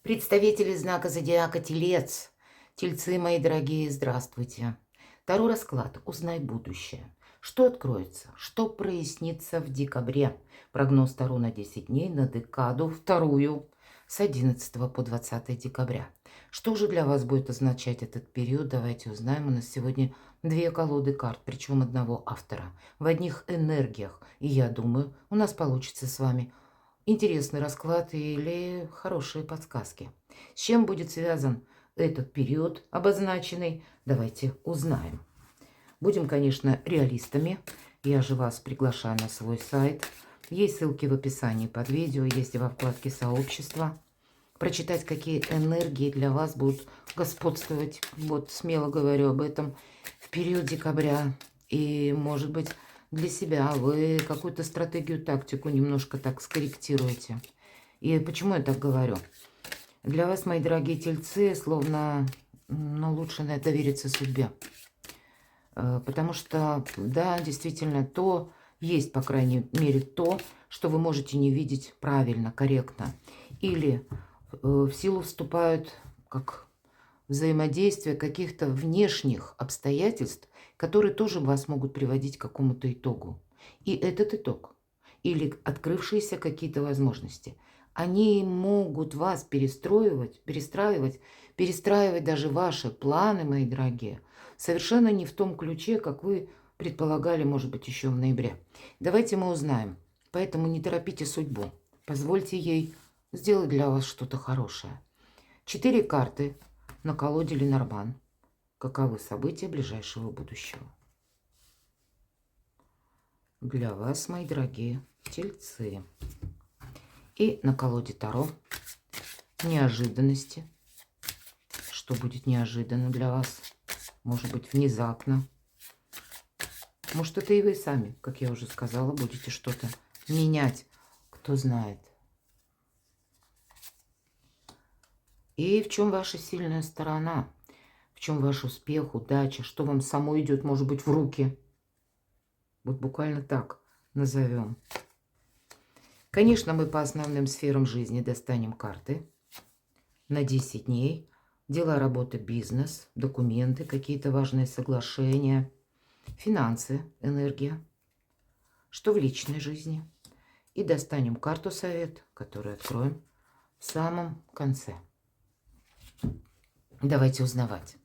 Представители знака зодиака Телец. Тельцы, мои дорогие, здравствуйте. Таро расклад. Узнай будущее. Что откроется? Что прояснится в декабре? Прогноз Таро на 10 дней, на декаду вторую, с 11 по 20 декабря. Что же для вас будет означать этот период? Давайте узнаем. У нас сегодня две колоды карт, причем одного автора. В одних энергиях. И я думаю, у нас получится с вами интересный расклад или хорошие подсказки. С чем будет связан этот период обозначенный, давайте узнаем. Будем, конечно, реалистами. Я же вас приглашаю на свой сайт. Есть ссылки в описании под видео, есть и во вкладке «Сообщество». Прочитать, какие энергии для вас будут господствовать, вот смело говорю об этом, в период декабря. И, может быть, для себя вы какую-то стратегию, тактику немножко так скорректируете. И почему я так говорю? Для вас, мои дорогие тельцы, словно, лучше довериться судьбе. Потому что, да, действительно, то есть, по крайней мере, то, что вы можете не видеть правильно, корректно. Или в силу вступают как взаимодействие каких-то внешних обстоятельств, которые тоже вас могут приводить к какому-то итогу. И этот итог, или открывшиеся какие-то возможности, они могут вас перестраивать даже ваши планы, мои дорогие, совершенно не в том ключе, как вы предполагали, может быть, еще в ноябре. Давайте мы узнаем. Поэтому не торопите судьбу. Позвольте ей сделать для вас что-то хорошее. 4 карты на колоде Ленорман. Каковы события ближайшего будущего? Для вас, мои дорогие тельцы. И на колоде Таро неожиданности. Что будет неожиданно для вас? Может быть, внезапно. Может, это и вы сами, как я уже сказала, будете что-то менять. Кто знает. И в чем ваша сильная сторона? В чем ваш успех, удача? Что вам само идет, может быть, в руки? Вот буквально так назовем. Конечно, мы по основным сферам жизни достанем карты на 10 дней. Дела, работа, бизнес, документы, какие-то важные соглашения, финансы, энергия. Что в личной жизни. И достанем карту совет, которую откроем в самом конце. Давайте узнавать.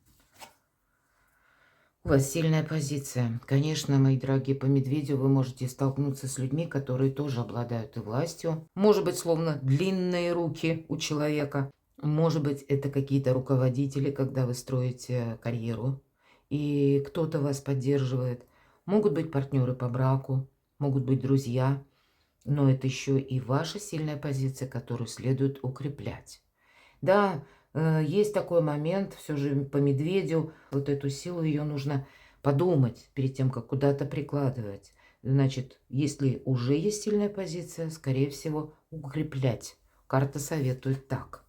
У вас сильная позиция. Конечно, мои дорогие, по медведю вы можете столкнуться с людьми, которые тоже обладают и властью. Может быть, словно длинные руки у человека. Может быть, это какие-то руководители, когда вы строите карьеру, и кто-то вас поддерживает. Могут быть партнеры по браку, могут быть друзья. Но это еще и ваша сильная позиция, которую следует укреплять. Да, есть такой момент, все же по медведю, вот эту силу ее нужно подумать перед тем, как куда-то прикладывать. Значит, если уже есть сильная позиция, скорее всего, укреплять. Карта советует так.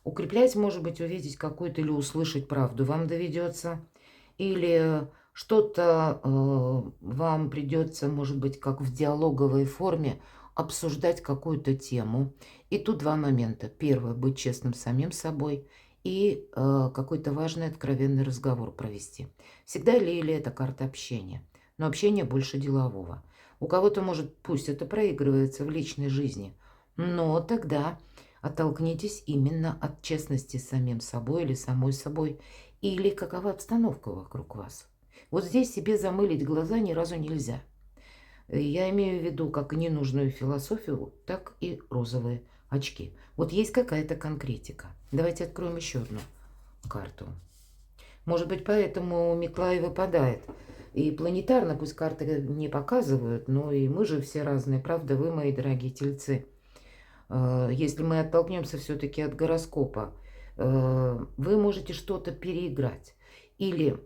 Укреплять, может быть, увидеть какую-то или услышать правду вам доведется. Или что-то вам придется, может быть, как в диалоговой форме, обсуждать какую-то тему. И тут два момента. Первое, быть честным с самим собой. И какой-то важный, откровенный разговор провести. Всегда ли это карта общения? Но общение больше делового. У кого-то, может, пусть это проигрывается в личной жизни, но тогда оттолкнитесь именно от честности с самим собой или самой собой, или какова обстановка вокруг вас. Вот здесь себе замылить глаза ни разу нельзя. Я имею в виду как ненужную философию, так и розовые очки. Вот есть какая-то конкретика. Давайте откроем еще одну карту. Может быть, поэтому метла и выпадает. И планетарно, пусть карты не показывают, но и мы же все разные, правда, вы, мои дорогие тельцы. Если мы оттолкнемся все-таки от гороскопа, вы можете что-то переиграть. Или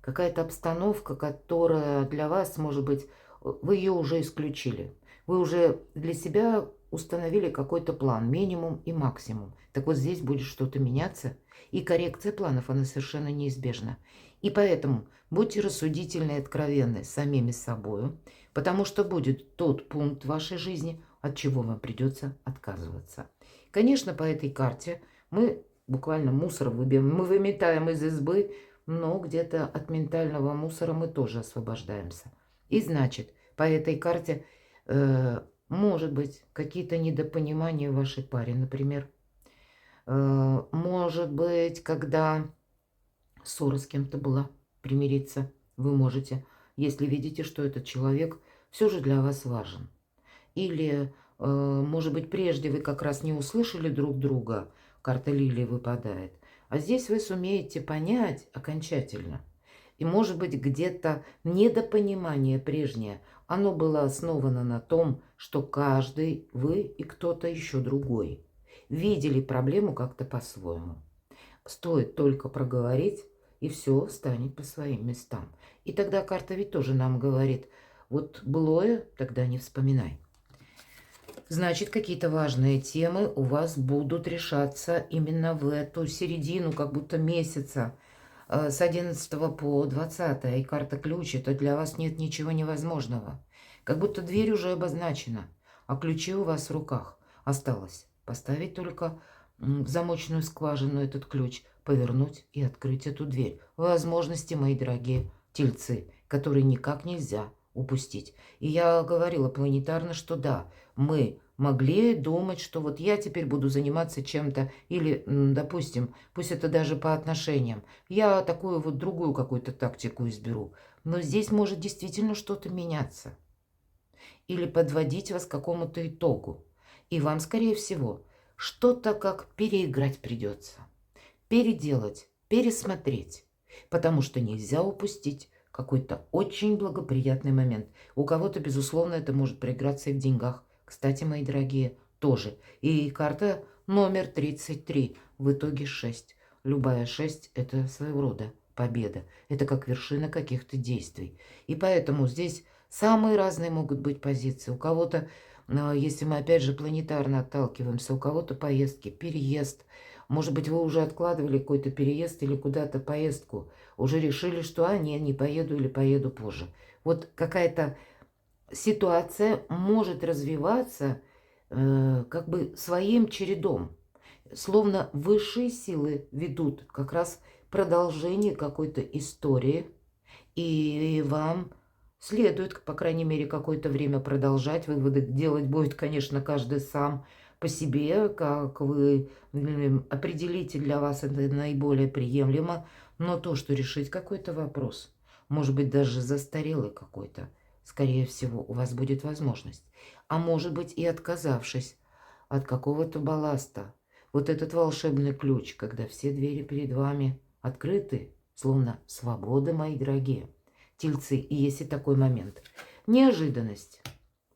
какая-то обстановка, которая для вас, может быть, вы ее уже исключили. Вы уже для себя установили какой-то план, минимум и максимум. Так вот здесь будет что-то меняться, и коррекция планов, она совершенно неизбежна. И поэтому будьте рассудительны и откровенны с самими собой, потому что будет тот пункт в вашей жизни, от чего вам придется отказываться. Конечно, по этой карте мы буквально мусор выбьем, мы выметаем из избы, но где-то от ментального мусора мы тоже освобождаемся. И значит, по этой карте может быть какие-то недопонимания в вашей паре, например. Может быть, когда ссора с кем-то была, примириться вы можете, если видите, что этот человек все же для вас важен. Или, может быть, прежде вы как раз не услышали друг друга, карта лилии выпадает, а здесь вы сумеете понять окончательно. И, может быть, где-то недопонимание прежнее, оно было основано на том, что каждый, вы и кто-то еще другой, видели проблему как-то по-своему. Стоит только проговорить, и все станет по своим местам. И тогда карта ведь тоже нам говорит, вот былое тогда не вспоминай. Значит, какие-то важные темы у вас будут решаться именно в эту середину, как будто месяца, с 11 по 20. И карта ключ, это для вас нет ничего невозможного. Как будто дверь уже обозначена, а ключи у вас в руках. Осталось поставить только в замочную скважину этот ключ, повернуть и открыть эту дверь. Возможности, мои дорогие тельцы, которые никак нельзя упустить. И я говорила планетарно, что да, мы могли думать, что вот я теперь буду заниматься чем-то, или, допустим, пусть это даже по отношениям, я такую вот другую какую-то тактику изберу. Но здесь может действительно что-то меняться. Или подводить вас к какому-то итогу. И вам, скорее всего, что-то как переиграть придется. Переделать, пересмотреть. Потому что нельзя упустить какой-то очень благоприятный момент. У кого-то, безусловно, это может проиграться и в деньгах. Кстати, мои дорогие, тоже. И карта номер 33, в итоге 6. Любая 6 – это своего рода победа. Это как вершина каких-то действий. И поэтому здесь самые разные могут быть позиции. У кого-то, если мы опять же планетарно отталкиваемся, у кого-то поездки, переезд. Может быть, вы уже откладывали какой-то переезд или куда-то поездку. Уже решили, что не поеду или поеду позже. Вот какая-то ситуация может развиваться как бы своим чередом. Словно высшие силы ведут как раз продолжение какой-то истории. И вам следует, по крайней мере, какое-то время продолжать. Выводы делать будет, конечно, каждый сам по себе, как вы определите, для вас это наиболее приемлемо. Но то, что решить какой-то вопрос, может быть, даже застарелый какой-то, скорее всего, у вас будет возможность. А может быть, и отказавшись от какого-то балласта. Вот этот волшебный ключ, когда все двери перед вами открыты, словно свобода, мои дорогие тельцы. И есть и такой момент. Неожиданность.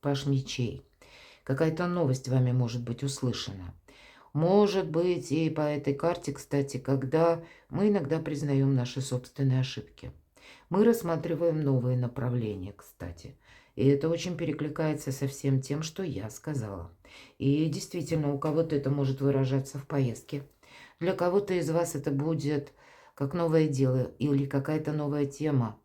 Паш мечей. Какая-то новость вами может быть услышана. Может быть, и по этой карте, кстати, когда мы иногда признаем наши собственные ошибки. Мы рассматриваем новые направления, кстати. И это очень перекликается со всем тем, что я сказала. И действительно, у кого-то это может выражаться в поездке. Для кого-то из вас это будет как новое дело или какая-то новая тема.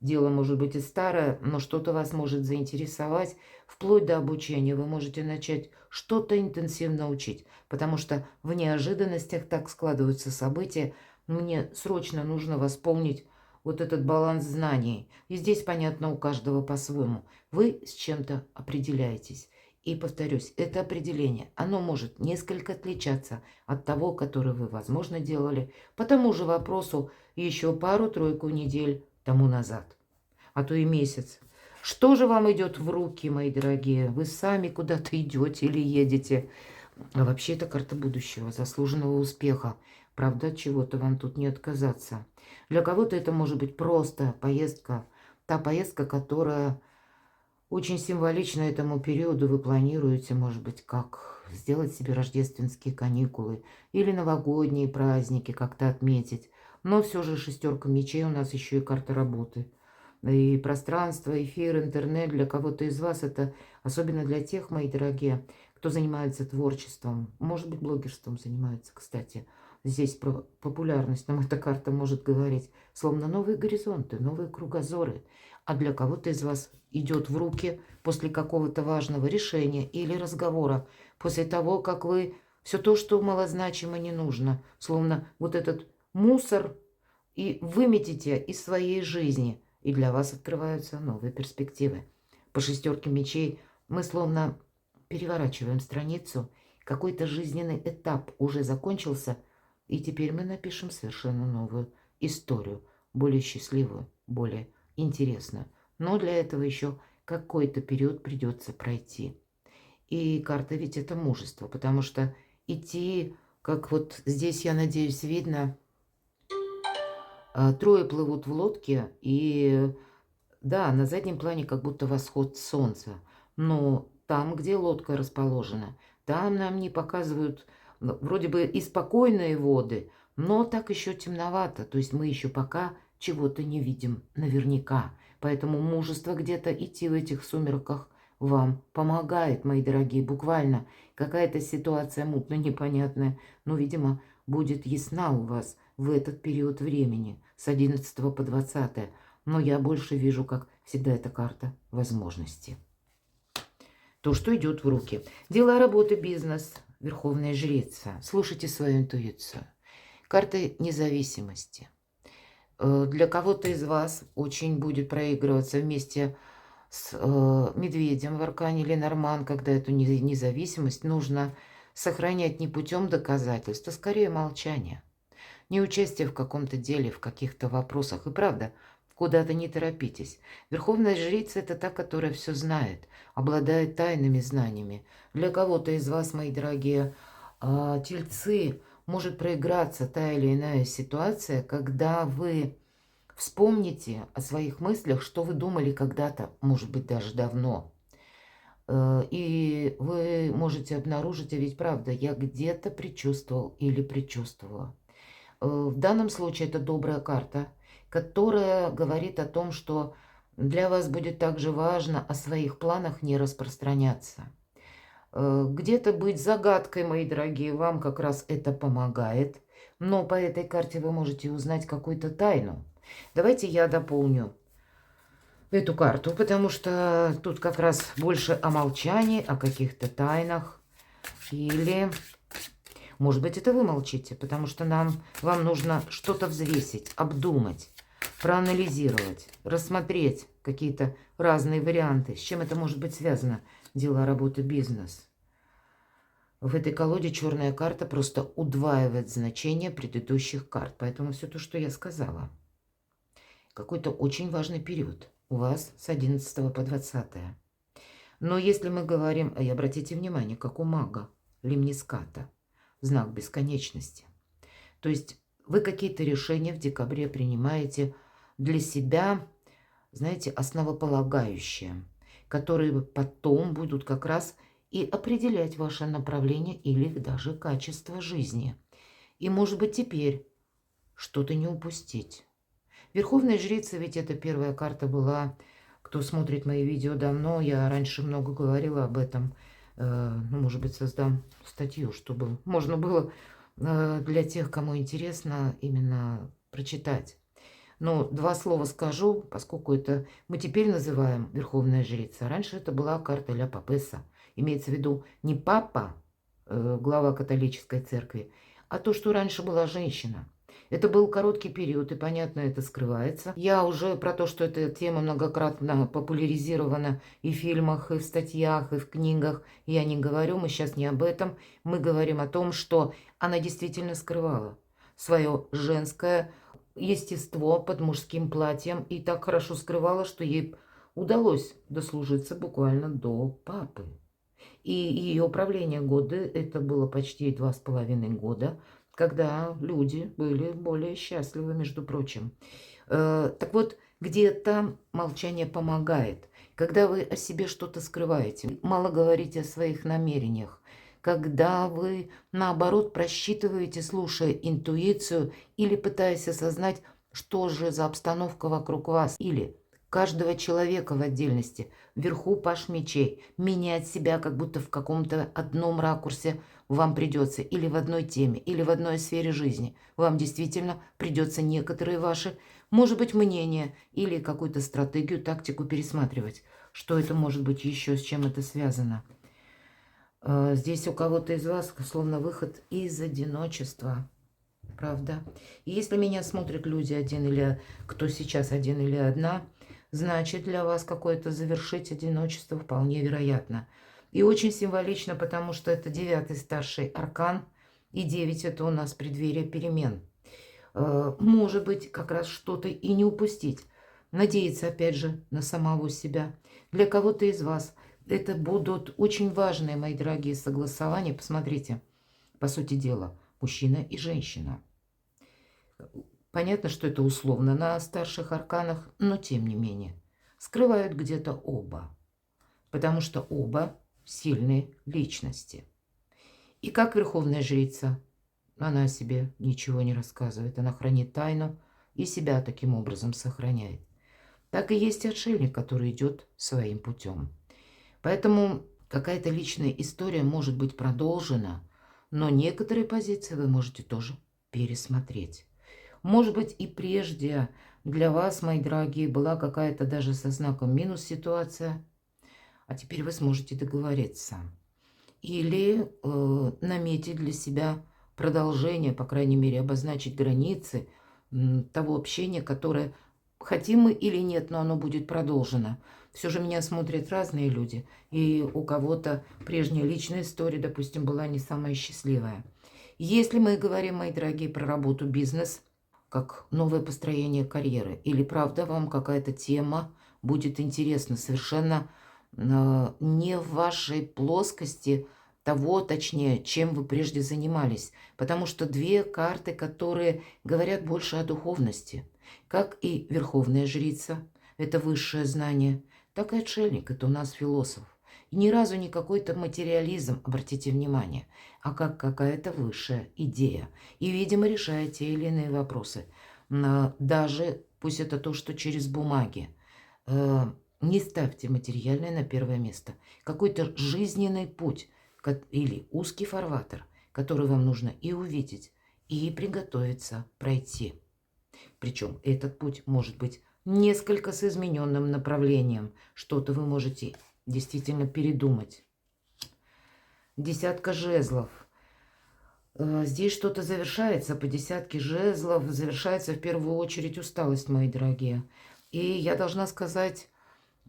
Дело может быть и старое, но что-то вас может заинтересовать. Вплоть до обучения вы можете начать что-то интенсивно учить, потому что в неожиданностях так складываются события. Мне срочно нужно восполнить вот этот баланс знаний. И здесь, понятно, у каждого по-своему. Вы с чем-то определяетесь. И повторюсь, это определение, оно может несколько отличаться от того, которое вы, возможно, делали по тому же вопросу еще пару-тройку недель тому назад, а то и месяц. Что же вам идет в руки, мои дорогие? Вы сами куда-то идете или едете? А вообще это карта будущего, заслуженного успеха. Правда, от чего-то вам тут не отказаться. Для кого-то это может быть просто поездка. Та поездка, которая очень символична этому периоду. Вы планируете, может быть, как сделать себе рождественские каникулы или новогодние праздники как-то отметить. Но все же шестерка мечей у нас еще и карта работы. И пространство, эфир, интернет для кого-то из вас это, особенно для тех, мои дорогие, кто занимается творчеством, может быть, блогерством занимается, кстати. Здесь про популярность нам эта карта может говорить, словно новые горизонты, новые кругозоры. а для кого-то из вас идет в руки после какого-то важного решения или разговора, после того, как вы все то, что малозначимо, не нужно, словно вот этот мусор, и выметите из своей жизни, и для вас открываются новые перспективы. По шестерке мечей мы словно переворачиваем страницу, какой-то жизненный этап уже закончился, и теперь мы напишем совершенно новую историю, более счастливую, более интересную. Но для этого еще какой-то период придется пройти. И карта ведь это мужество, потому что идти, как вот здесь, я надеюсь, видно, трое плывут в лодке, и да, на заднем плане как будто восход солнца. Но там, где лодка расположена, там нам не показывают вроде бы и спокойные воды, но так еще темновато. То есть мы еще пока чего-то не видим наверняка. Поэтому мужество где-то идти в этих сумерках вам помогает, мои дорогие. Буквально какая-то ситуация мутно непонятная, но, видимо, будет ясна у вас в этот период времени с 11 по 20. Но я больше вижу, как всегда, эта карта возможности. То, что идет в руки. Дела, работа, бизнес, верховная жрица. Слушайте свою интуицию. Карты независимости. Для кого-то из вас очень будет проигрываться вместе с медведем в аркане Ленорман, когда эту независимость нужно сохранять не путем доказательств, а скорее молчания. Не участие в каком-то деле, в каких-то вопросах. И правда, куда-то не торопитесь. Верховная жрица – это та, которая все знает, обладает тайными знаниями. Для кого-то из вас, мои дорогие тельцы, может проиграться та или иная ситуация, когда вы вспомните о своих мыслях, что вы думали когда-то, может быть, даже давно. И вы можете обнаружить, а ведь правда, я где-то предчувствовал или предчувствовала. В данном случае это добрая карта, которая говорит о том, что для вас будет также важно о своих планах не распространяться. Где-то быть загадкой, мои дорогие, вам как раз это помогает. Но по этой карте вы можете узнать какую-то тайну. Давайте я дополню эту карту, потому что тут как раз больше о молчании, о каких-то тайнах. Или, может быть, это вы молчите, потому что вам нужно что-то взвесить, обдумать, проанализировать, рассмотреть какие-то разные варианты. С чем это может быть связано? Дела, работа, бизнес. В этой колоде черная карта просто удваивает значение предыдущих карт. Поэтому все то, что я сказала. Какой-то очень важный период у вас с 11 по 20. Но если мы говорим, и обратите внимание, как у мага Лемниската, знак бесконечности. То есть вы какие-то решения в декабре принимаете для себя, знаете, основополагающие, которые потом будут как раз и определять ваше направление или даже качество жизни. И, может быть, теперь что-то не упустить. Верховная жрица, ведь это первая карта была. Кто смотрит мои видео давно, я раньше много говорила об этом. Ну, может быть, создам статью, чтобы можно было для тех, кому интересно, именно прочитать. Но два слова скажу, поскольку это мы теперь называем Верховная жрица. Раньше это была карта ля Папеса. Имеется в виду не папа, глава католической церкви, а то, что раньше была женщина. Это был короткий период, и, понятно, это скрывается. Я уже про то, что эта тема многократно популяризирована и в фильмах, и в статьях, и в книгах, я не говорю, мы сейчас не об этом. Мы говорим о том, что она действительно скрывала свое женское естество под мужским платьем и так хорошо скрывала, что ей удалось дослужиться буквально до папы. И ее правление года, это было почти 2,5 года, когда люди были более счастливы, между прочим. Так вот, где-то молчание помогает. Когда вы о себе что-то скрываете, мало говорите о своих намерениях, когда вы, наоборот, просчитываете, слушая интуицию или пытаясь осознать, что же за обстановка вокруг вас, или каждого человека в отдельности, вверху паш мечей, менять себя как будто в каком-то одном ракурсе вам придется, или в одной теме, или в одной сфере жизни. Вам действительно придется некоторые ваши Может быть, мнение или какую-то стратегию, тактику пересматривать. Что это может быть еще, с чем это связано? Здесь у кого-то из вас словно выход из одиночества. Правда? И если меня смотрят люди один или кто сейчас один или одна, значит для вас какое-то завершить одиночество вполне вероятно. И очень символично, потому что это 9-й старший аркан, и 9 это у нас преддверие перемен. Может быть, как раз что-то и не упустить. Надеяться, опять же, на самого себя. Для кого-то из вас это будут очень важные, мои дорогие, согласования. Посмотрите, по сути дела, мужчина и женщина. Понятно, что это условно на старших арканах, но тем не менее. Скрывают где-то оба. Потому что оба сильные личности. И как верховная жрица, она о себе ничего не рассказывает. Она хранит тайну и себя таким образом сохраняет. Так и есть отшельник, который идет своим путем. Поэтому какая-то личная история может быть продолжена, но некоторые позиции вы можете тоже пересмотреть. Может быть, и прежде для вас, мои дорогие, была какая-то даже со знаком минус ситуация, а теперь вы сможете договориться. Или наметить для себя продолжение, по крайней мере, обозначить границы того общения, которое хотим мы или нет, но оно будет продолжено. Все же меня смотрят разные люди, и у кого-то прежняя личная история, допустим, была не самая счастливая. Если мы говорим, мои дорогие, про работу, бизнес, как новое построение карьеры, или правда вам какая-то тема будет интересна, совершенно не в вашей плоскости того, точнее, чем вы прежде занимались. Потому что две карты, которые говорят больше о духовности. Как и верховная жрица, это высшее знание, так и отшельник, это у нас философ. И ни разу не какой-то материализм, обратите внимание, а как какая-то высшая идея. И, видимо, решает те или иные вопросы. Даже, пусть это то, что через бумаги. Не ставьте материальное на первое место. Какой-то жизненный путь или узкий фарватер, который вам нужно и увидеть, и приготовиться пройти. Причем этот путь может быть несколько с измененным направлением. Что-то вы можете действительно передумать. 10 жезлов. Здесь что-то завершается. По 10 жезлов завершается в первую очередь усталость, мои дорогие. И я должна сказать,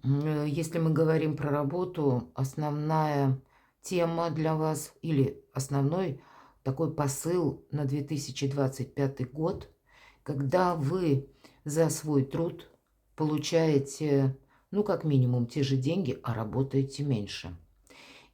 если мы говорим про работу, основная тема для вас или основной такой посыл на 2025 год, когда вы за свой труд получаете, ну, как минимум, те же деньги, а работаете меньше.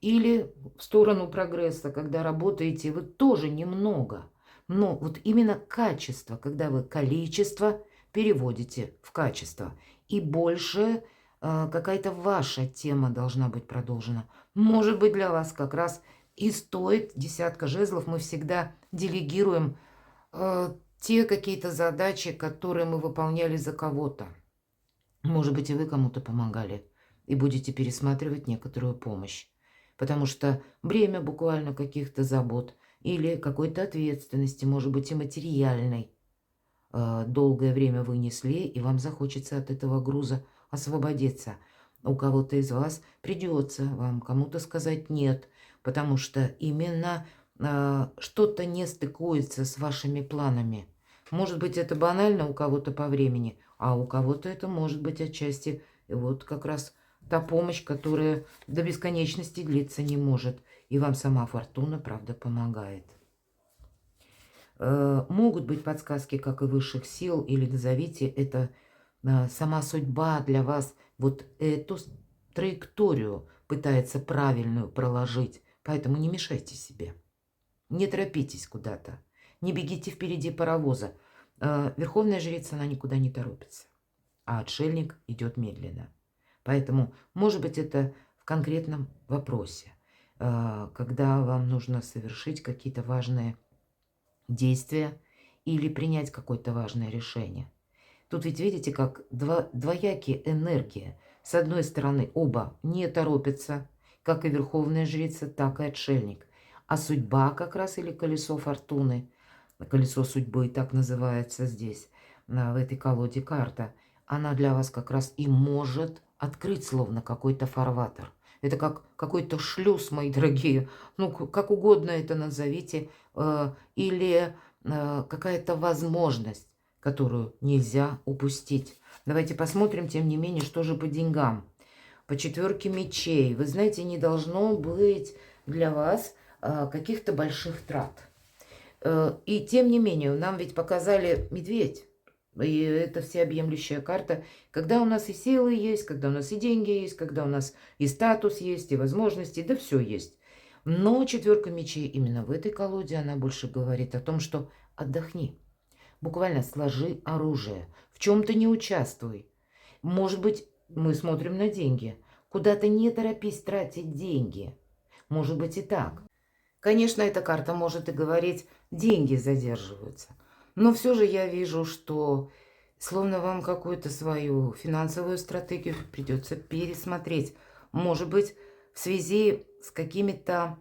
Или в сторону прогресса, когда работаете вы тоже немного, но вот именно качество, когда вы количество переводите в качество. И больше какая-то ваша тема должна быть продолжена. Может быть, для вас как раз и стоит 10 жезлов. Мы всегда делегируем те какие-то задачи, которые мы выполняли за кого-то. Может быть, и вы кому-то помогали, и будете пересматривать некоторую помощь. Потому что бремя буквально каких-то забот или какой-то ответственности, может быть, и материальной, долгое время вы несли, и вам захочется от этого груза освободиться. У кого-то из вас придется вам кому-то сказать «нет», потому что именно что-то не стыкуется с вашими планами. Может быть, это банально у кого-то по времени, а у кого-то это может быть отчасти вот как раз та помощь, которая до бесконечности длиться не может. И вам сама фортуна, правда, помогает. Могут быть подсказки, как и высших сил, или назовите это сама судьба для вас. Вот эту траекторию пытается правильную проложить. Поэтому не мешайте себе. Не торопитесь куда-то. Не бегите впереди паровоза. Верховная жрица, она никуда не торопится. А отшельник идет медленно. Поэтому, может быть, это в конкретном вопросе, когда вам нужно совершить какие-то важные действия или принять какое-то важное решение. Тут ведь видите, как двоякие энергии. С одной стороны, оба не торопятся, как и верховная жрица, так и отшельник. А судьба как раз или колесо фортуны, колесо судьбы так называется здесь, в этой колоде карта, она для вас как раз и может открыть словно какой-то фарватер. Это как какой-то шлюз, мои дорогие, ну, как угодно это назовите, или какая-то возможность, которую нельзя упустить. Давайте посмотрим, тем не менее, что же по деньгам. По 4 мечей. Вы знаете, не должно быть для вас каких-то больших трат. И тем не менее, нам ведь показали медведь. И это всеобъемлющая карта. Когда у нас и силы есть, когда у нас и деньги есть, когда у нас и статус есть, и возможности, да все есть. Но 4 мечей именно в этой колоде, она больше говорит о том, что отдохни. Буквально сложи оружие. В чем-то не участвуй. Может быть, мы смотрим на деньги. Куда-то не торопись тратить деньги. Может быть и так. Конечно, эта карта может и говорить, деньги задерживаются. Но все же я вижу, что словно вам какую-то свою финансовую стратегию придется пересмотреть. Может быть, в связи с какими-то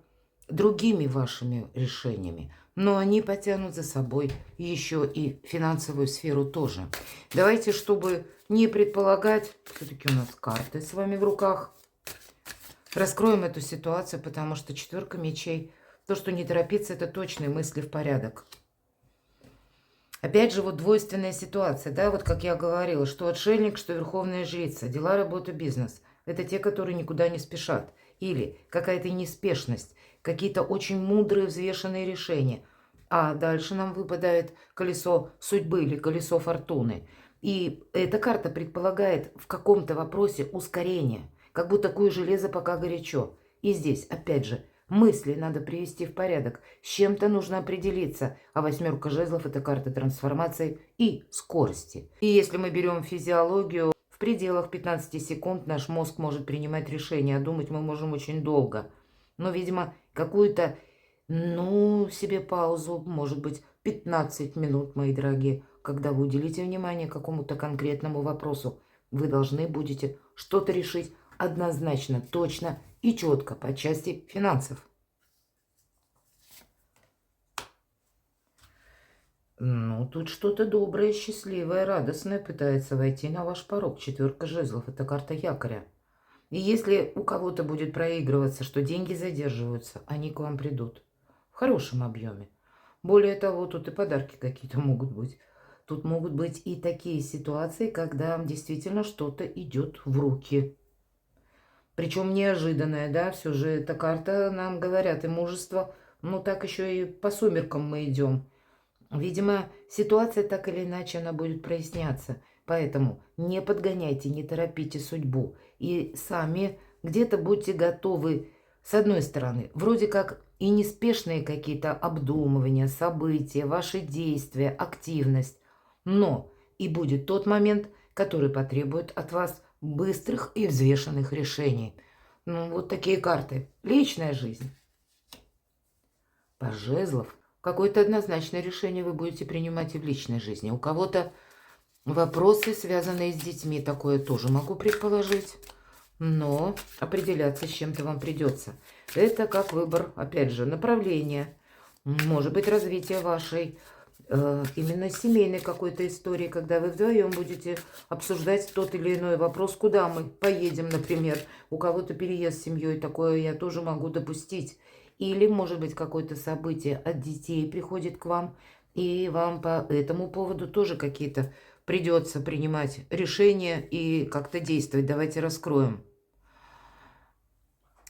другими вашими решениями. Но они потянут за собой еще и финансовую сферу тоже. Давайте, чтобы не предполагать, все-таки у нас карты с вами в руках, раскроем эту ситуацию, потому что 4 мечей, то, что не торопиться, это точные мысли в порядок. Опять же, вот двойственная ситуация, да, вот как я говорила, что отшельник, что верховная жрица, дела, работа, бизнес. Это те, которые никуда не спешат. Или какая-то неспешность, какие-то очень мудрые, взвешенные решения. А дальше нам выпадает колесо судьбы или колесо фортуны. И эта карта предполагает в каком-то вопросе ускорение, как будто такое железо пока горячо. И здесь, опять же, мысли надо привести в порядок, с чем-то нужно определиться. А 8 жезлов – это карта трансформации и скорости. И если мы берем физиологию, в пределах 15 секунд наш мозг может принимать решения, а думать мы можем очень долго. Но, видимо, какую-то, себе паузу, может быть, 15 минут, мои дорогие, когда вы уделите внимание какому-то конкретному вопросу, вы должны будете что-то решить однозначно, точно и четко по части финансов. Ну, тут что-то доброе, счастливое, радостное пытается войти на ваш порог. 4 жезлов – это карта якоря. И если у кого-то будет проигрываться, что деньги задерживаются, они к вам придут в хорошем объеме. Более того, тут и подарки какие-то могут быть. Тут могут быть и такие ситуации, когда действительно что-то идет в руки. Причем неожиданное, да, все же эта карта нам говорят, и мужество, ну так еще и по сумеркам мы идем. Видимо, ситуация так или иначе, она будет проясняться. Поэтому не подгоняйте, не торопите судьбу. И сами где-то будьте готовы, с одной стороны, вроде как и неспешные какие-то обдумывания, события, ваши действия, активность. Но и будет тот момент, который потребует от вас быстрых и взвешенных решений. Ну, вот такие карты. Личная жизнь. По жезлов. Какое-то однозначное решение вы будете принимать и в личной жизни. У кого-то вопросы, связанные с детьми, такое тоже могу предположить. Но определяться с чем-то вам придется. Это как выбор, опять же, направления. Может быть, развитие вашей именно семейной какой-то истории, когда вы вдвоем будете обсуждать тот или иной вопрос, куда мы поедем, например. У кого-то переезд с семьей, такое я тоже могу допустить. Или, может быть, какое-то событие от детей приходит к вам, и вам по этому поводу тоже какие-то придется принимать решения и как-то действовать. Давайте раскроем.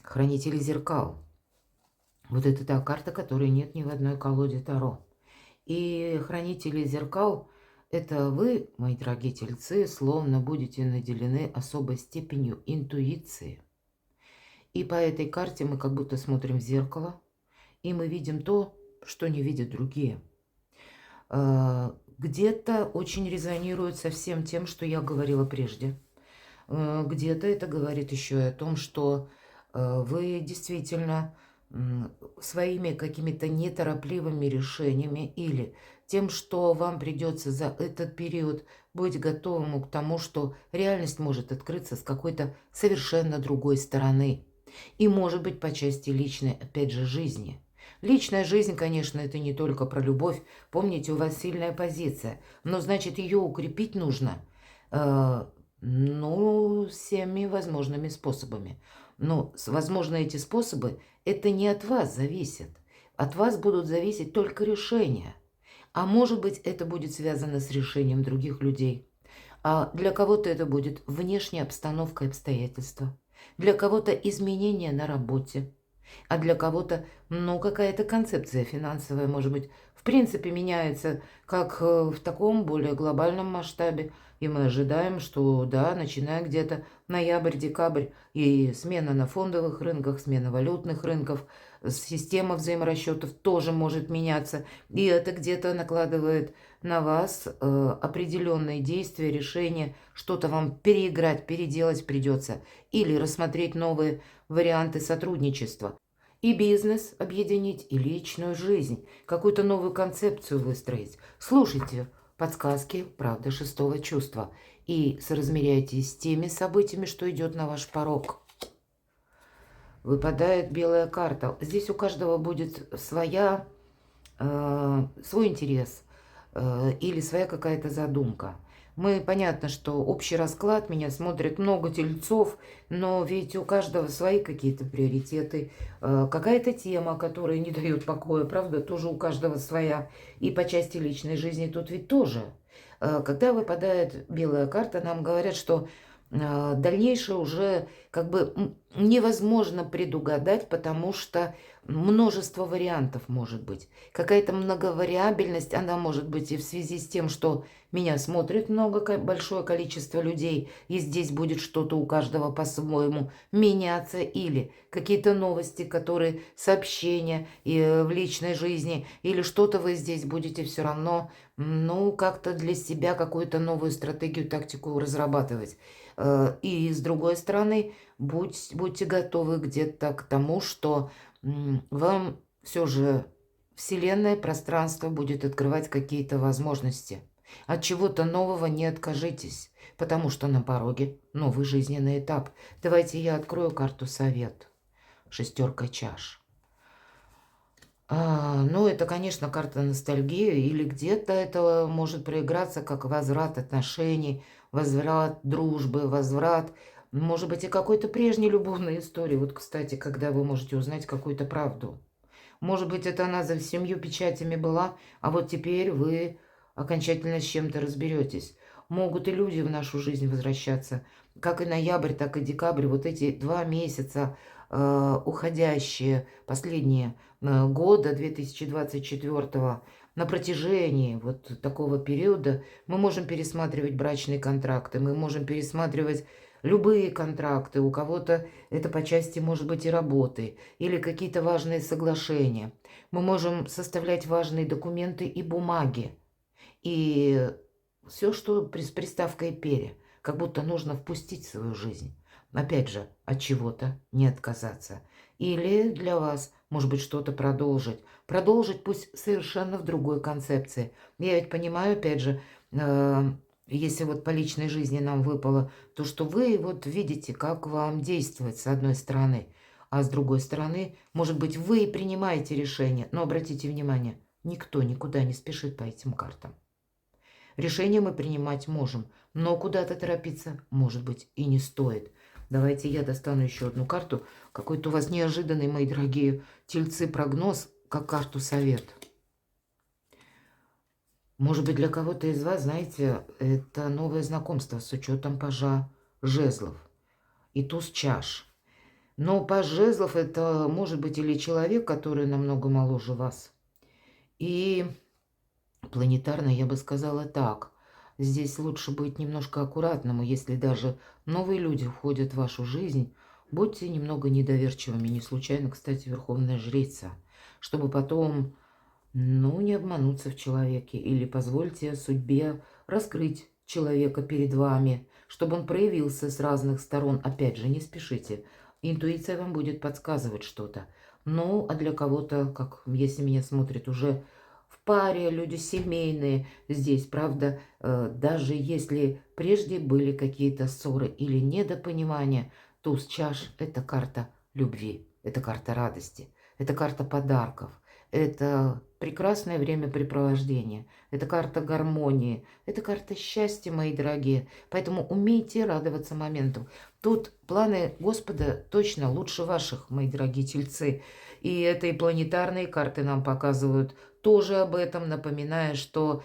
Хранители зеркал. Вот это та карта, которой нет ни в одной колоде Таро. И хранители зеркал – это вы, мои дорогие тельцы, словно будете наделены особой степенью интуиции. И по этой карте мы как будто смотрим в зеркало, и мы видим то, что не видят другие. Где-то очень резонирует со всем тем, что я говорила прежде. Где-то это говорит еще и о том, что вы действительно своими какими-то неторопливыми решениями или тем, что вам придется за этот период быть готовым к тому, что реальность может открыться с какой-то совершенно другой стороны. И может быть по части личной, опять же, жизни. Личная жизнь, конечно, это не только про любовь. Помните, у вас сильная позиция. Но, значит, ее укрепить нужно, э, ну, всеми возможными способами. Но, возможно, эти способы, это не от вас зависит. От вас будут зависеть только решения. А может быть, это будет связано с решением других людей. А для кого-то это будет внешняя обстановка и обстоятельства. Для кого-то изменения на работе. А для кого-то, ну, какая-то концепция финансовая, может быть, в принципе меняется, как в таком более глобальном масштабе. И мы ожидаем, что, да, начиная где-то ноябрь-декабрь, и смена на фондовых рынках, смена валютных рынков, система взаиморасчетов тоже может меняться. И это где-то накладывает на вас определенные действия, решения, что-то вам переиграть, переделать придется, или рассмотреть новые варианты сотрудничества. И бизнес объединить, и личную жизнь, какую-то новую концепцию выстроить. Слушайте подсказки «Правда шестого чувства» и соразмеряйтесь с теми событиями, что идет на ваш порог. Выпадает белая карта. Здесь у каждого будет свой интерес или своя какая-то задумка. Понятно, что общий расклад, меня смотрит много тельцов, но ведь у каждого свои какие-то приоритеты, какая-то тема, которая не дает покоя, правда, тоже у каждого своя. И по части личной жизни тут ведь тоже. Когда выпадает белая карта, нам говорят, что дальнейшее уже как бы невозможно предугадать, потому что множество вариантов может быть. Какая-то многовариабельность, она может быть и в связи с тем, что меня смотрит большое количество людей, и здесь будет что-то у каждого по-своему меняться, или какие-то новости, которые сообщения в личной жизни, или что-то вы здесь будете все равно, ну, как-то для себя какую-то новую стратегию, тактику разрабатывать. И с другой стороны, будьте готовы где-то к тому, что вам все же Вселенная, пространство будет открывать какие-то возможности. От чего-то нового не откажитесь, потому что на пороге новый жизненный этап. Давайте я открою карту «Совет». Шестерка чаш. Ну, это, конечно, карта ностальгии, или где-то это может проиграться как возврат отношений, возврат дружбы, возврат, может быть, и какой-то прежней любовной истории. Вот, кстати, когда вы можете узнать какую-то правду. Может быть, это она за 7 печатями была, а вот теперь вы окончательно с чем-то разберетесь. Могут и люди в нашу жизнь возвращаться. Как и ноябрь, так и декабрь. Вот эти 2 месяца уходящие, последние года 2024, на протяжении вот такого периода мы можем пересматривать брачные контракты, мы можем пересматривать любые контракты. У кого-то это по части может быть и работы, или какие-то важные соглашения. Мы можем составлять важные документы и бумаги. И все, что с приставкой «пере», как будто нужно впустить в свою жизнь. Опять же, от чего-то не отказаться. Или для вас, может быть, что-то продолжить. Продолжить пусть совершенно в другой концепции. Я ведь понимаю, опять же, если вот по личной жизни нам выпало, то что вы вот видите, как вам действовать с одной стороны. А с другой стороны, может быть, вы принимаете решение. Но обратите внимание, никто никуда не спешит по этим картам. Решения мы принимать можем, но куда-то торопиться, может быть, и не стоит. Давайте я достану еще одну карту. Какой-то у вас неожиданный, мои дорогие тельцы, прогноз, как карту «Совет». Может быть, для кого-то из вас, знаете, это новое знакомство с учетом пажа жезлов и туз чаш. Но паж жезлов — это может быть или человек, который намного моложе вас. И планетарно я бы сказала так. Здесь лучше быть немножко аккуратному, если даже новые люди входят в вашу жизнь. Будьте немного недоверчивыми. Не случайно, кстати, Верховная Жрица. Чтобы потом, ну, не обмануться в человеке. Или позвольте судьбе раскрыть человека перед вами, чтобы он проявился с разных сторон. Опять же, не спешите. Интуиция вам будет подсказывать что-то. Ну, а для кого-то, как если меня смотрят уже в паре, люди семейные здесь, правда, даже если прежде были какие-то ссоры или недопонимания, туз чаш — это карта любви, это карта радости, это карта подарков, Это прекрасное времяпрепровождение. Это карта гармонии. Это карта счастья, мои дорогие. Поэтому умейте радоваться моменту. Тут планы Господа точно лучше ваших, мои дорогие тельцы. И это и планетарные карты нам показывают тоже об этом, напоминая, что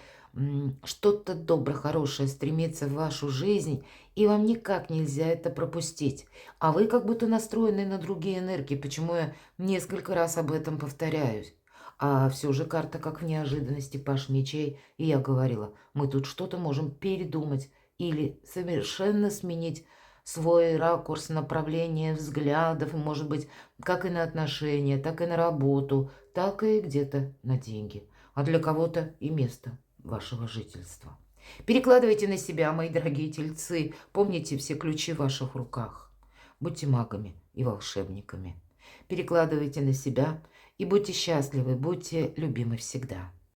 что-то доброе, хорошее стремится в вашу жизнь, и вам никак нельзя это пропустить. А вы как будто настроены на другие энергии. Почему я несколько раз об этом повторяюсь? А все же карта как в неожиданности, паш мечей. И я говорила, мы тут что-то можем передумать или совершенно сменить свой ракурс, направление взглядов, может быть, как и на отношения, так и на работу, так и где-то на деньги. А для кого-то и место вашего жительства. Перекладывайте на себя, мои дорогие тельцы. Помните, все ключи в ваших руках. Будьте магами и волшебниками. Перекладывайте на себя и будьте счастливы, будьте любимы всегда.